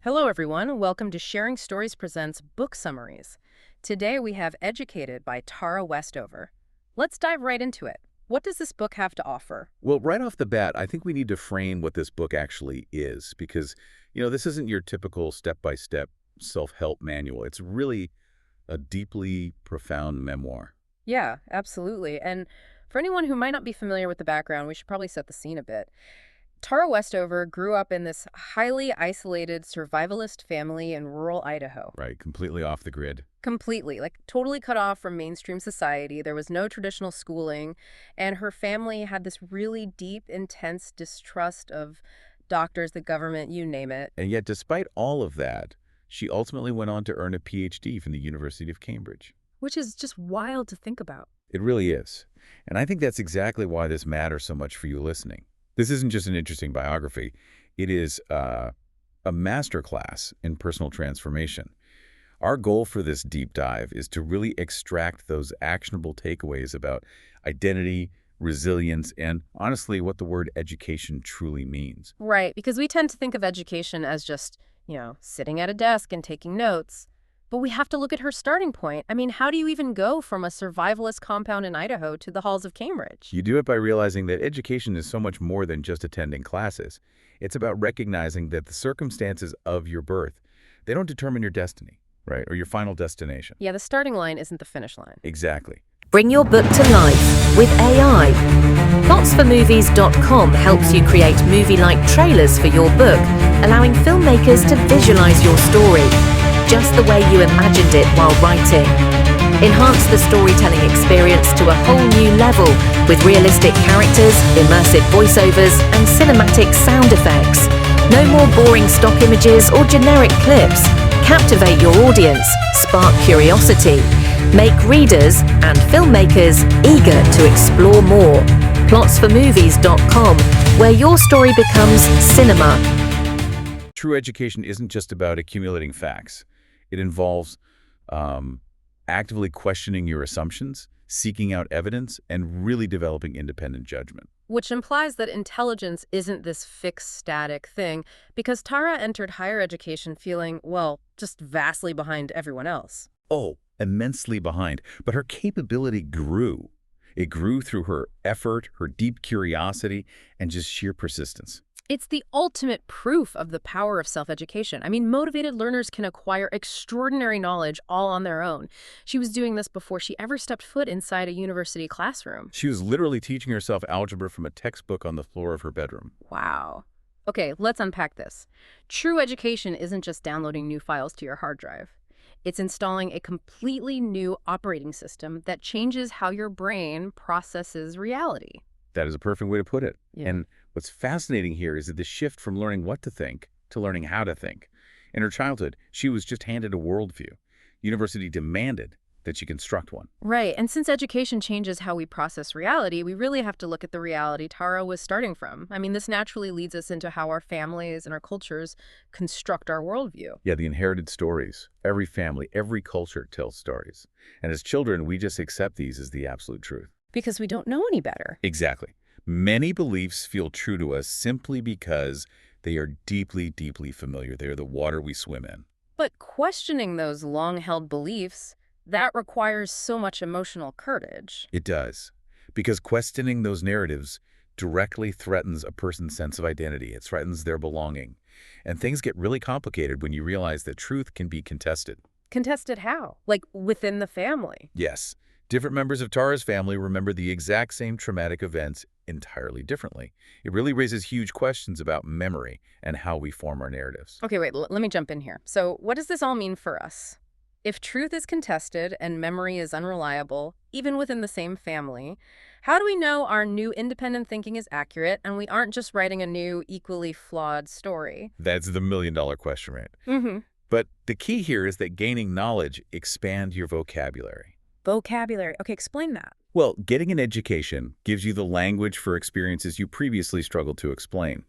Hello, everyone. Welcome to Sharing Stories Presents Book Summaries. Today we have Educated by Tara Westover. Let's dive right into it. What does this book have to offer? Well, right off the bat, I think we need to frame what this book actually is because, this isn't your typical step-by-step self-help manual. It's really a deeply profound memoir. Yeah, absolutely. And for anyone who might not be familiar with the background, we should probably set the scene a bit. Tara Westover grew up in this highly isolated survivalist family in rural Idaho. Right, completely off the grid. Completely, like totally cut off from mainstream society. There was no traditional schooling, and her family had this really deep, intense distrust of doctors, the government, you name it. And yet, despite all of that, she ultimately went on to earn a PhD from the University of Cambridge. Which is just wild to think about. It really is. And I think that's exactly why this matters so much for you listening. This isn't just an interesting biography. It is a masterclass in personal transformation. Our goal for this deep dive is to really extract those actionable takeaways about identity, resilience, and honestly, what the word education truly means. Right, because we tend to think of education as just, sitting at a desk and taking notes. But we have to look at her starting point. I mean, how do you even go from a survivalist compound in Idaho to the halls of Cambridge? You do it by realizing that education is so much more than just attending classes. It's about recognizing that the circumstances of your birth, they don't determine your destiny, right? Or your final destination. Yeah, the starting line isn't the finish line. Exactly. Bring your book to life with AI. Plotsformovies.com helps you create movie-like trailers for your book, allowing filmmakers to visualize your story just the way you imagined it while writing. Enhance the storytelling experience to a whole new level with realistic characters, immersive voiceovers, and cinematic sound effects. No more boring stock images or generic clips. Captivate your audience, spark curiosity, make readers and filmmakers eager to explore more. Plotsformovies.com, where your story becomes cinema. True education isn't just about accumulating facts. It involves actively questioning your assumptions, seeking out evidence, and really developing independent judgment. Which implies that intelligence isn't this fixed, static thing, because Tara entered higher education feeling, just vastly behind everyone else. Oh, immensely behind. But her capability grew. It grew through her effort, her deep curiosity, and just sheer persistence. It's the ultimate proof of the power of self-education. I mean, motivated learners can acquire extraordinary knowledge all on their own. She was doing this before she ever stepped foot inside a university classroom. She was literally teaching herself algebra from a textbook on the floor of her bedroom. Wow. Okay, let's unpack this. True education isn't just downloading new files to your hard drive. It's installing a completely new operating system that changes how your brain processes reality. That is a perfect way to put it. Yeah. And what's fascinating here is that the shift from learning what to think to learning how to think. In her childhood, she was just handed a worldview. University demanded that she construct one. Right, and since education changes how we process reality, we really have to look at the reality Tara was starting from. I mean, this naturally leads us into how our families and our cultures construct our worldview. Yeah, the inherited stories. Every family, every culture tells stories. And as children, we just accept these as the absolute truth. Because we don't know any better. Exactly. Many beliefs feel true to us simply because they are deeply, deeply familiar. They are the water we swim in. But questioning those long-held beliefs, that requires so much emotional courage. It does. Because questioning those narratives directly threatens a person's sense of identity. It threatens their belonging. And things get really complicated when you realize that truth can be contested. Contested how? Like within the family? Yes. Different members of Tara's family remember the exact same traumatic events entirely differently. It really raises huge questions about memory and how we form our narratives. Okay, wait, let me jump in here. So what does this all mean for us? If truth is contested and memory is unreliable, even within the same family, how do we know our new independent thinking is accurate and we aren't just writing a new, equally flawed story? That's the million-dollar question, right? Mm-hmm. But the key here is that gaining knowledge expands your vocabulary. Vocabulary. Okay, explain that. Well, getting an education gives you the language for experiences you previously struggled to explain.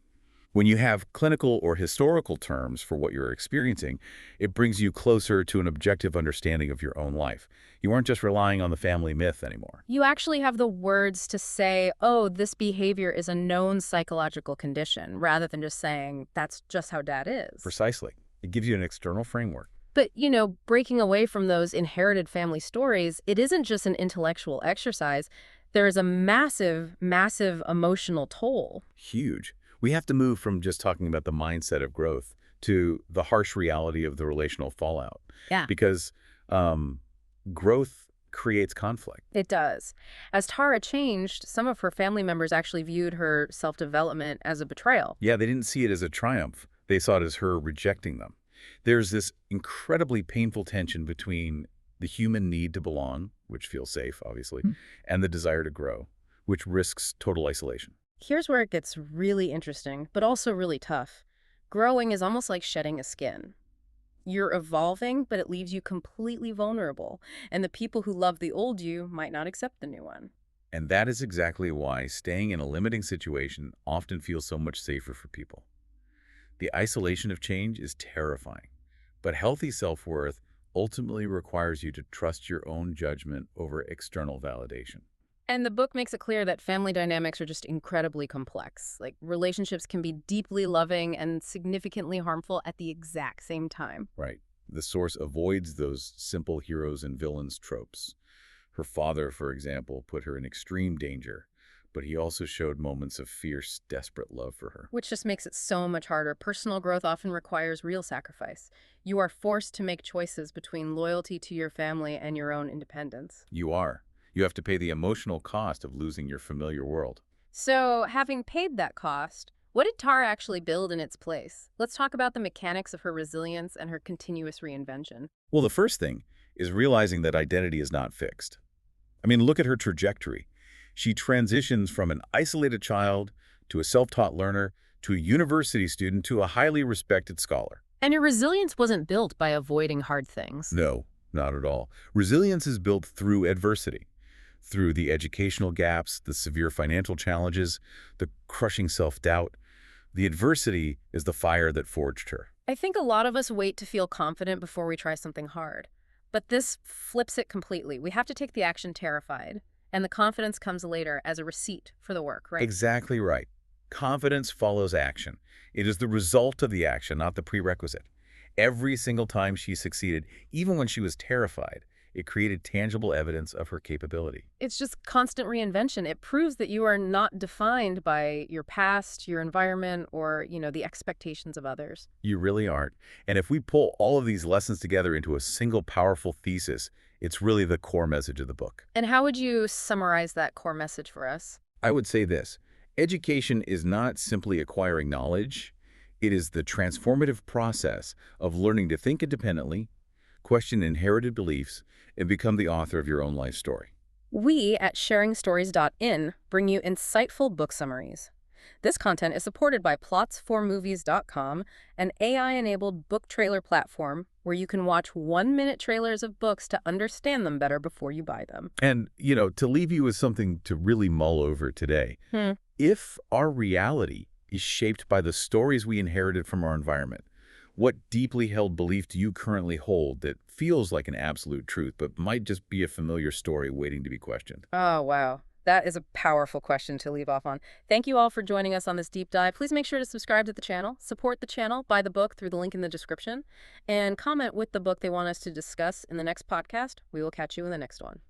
When you have clinical or historical terms for what you're experiencing, it brings you closer to an objective understanding of your own life. You aren't just relying on the family myth anymore. You actually have the words to say, oh, this behavior is a known psychological condition, rather than just saying, that's just how Dad is. Precisely. It gives you an external framework. But, breaking away from those inherited family stories, it isn't just an intellectual exercise. There is a massive, massive emotional toll. Huge. We have to move from just talking about the mindset of growth to the harsh reality of the relational fallout. Yeah. Because growth creates conflict. It does. As Tara changed, some of her family members actually viewed her self-development as a betrayal. Yeah, they didn't see it as a triumph. They saw it as her rejecting them. There's this incredibly painful tension between the human need to belong, which feels safe, obviously, and the desire to grow, which risks total isolation. Here's where it gets really interesting, but also really tough. Growing is almost like shedding a skin. You're evolving, but it leaves you completely vulnerable, and the people who love the old you might not accept the new one. And that is exactly why staying in a limiting situation often feels so much safer for people. The isolation of change is terrifying, but healthy self-worth ultimately requires you to trust your own judgment over external validation. And the book makes it clear that family dynamics are just incredibly complex. Like, relationships can be deeply loving and significantly harmful at the exact same time. Right. The source avoids those simple heroes and villains tropes. Her father, for example, put her in extreme danger, but he also showed moments of fierce, desperate love for her. Which just makes it so much harder. Personal growth often requires real sacrifice. You are forced to make choices between loyalty to your family and your own independence. You are. You have to pay the emotional cost of losing your familiar world. So, having paid that cost, what did Tara actually build in its place? Let's talk about the mechanics of her resilience and her continuous reinvention. Well, the first thing is realizing that identity is not fixed. I mean, look at her trajectory. She transitions from an isolated child to a self-taught learner to a university student to a highly respected scholar. And your resilience wasn't built by avoiding hard things. No, not at all. Resilience is built through adversity, through the educational gaps, the severe financial challenges, the crushing self-doubt. The adversity is the fire that forged her. I think a lot of us wait to feel confident before we try something hard. But this flips it completely. We have to take the action terrified, and the confidence comes later as a receipt for the work, right? Exactly right. Confidence follows action. It is the result of the action, not the prerequisite. Every single time she succeeded, even when she was terrified, it created tangible evidence of her capability. It's just constant reinvention. It proves that you are not defined by your past, your environment, or, the expectations of others. You really aren't. And if we pull all of these lessons together into a single powerful thesis, it's really the core message of the book. And how would you summarize that core message for us? I would say this. Education is not simply acquiring knowledge. It is the transformative process of learning to think independently, question inherited beliefs, and become the author of your own life story. We at sharingstoriespodcast bring you insightful book summaries. This content is supported by plots4movies.com, an AI-enabled book trailer platform where you can watch 1-minute trailers of books to understand them better before you buy them. And, to leave you with something to really mull over today, if our reality is shaped by the stories we inherited from our environment, what deeply held belief do you currently hold that feels like an absolute truth, but might just be a familiar story waiting to be questioned? Oh, wow. That is a powerful question to leave off on. Thank you all for joining us on this deep dive. Please make sure to subscribe to the channel, support the channel, buy the book through the link in the description, and comment with the book they want us to discuss in the next podcast. We will catch you in the next one.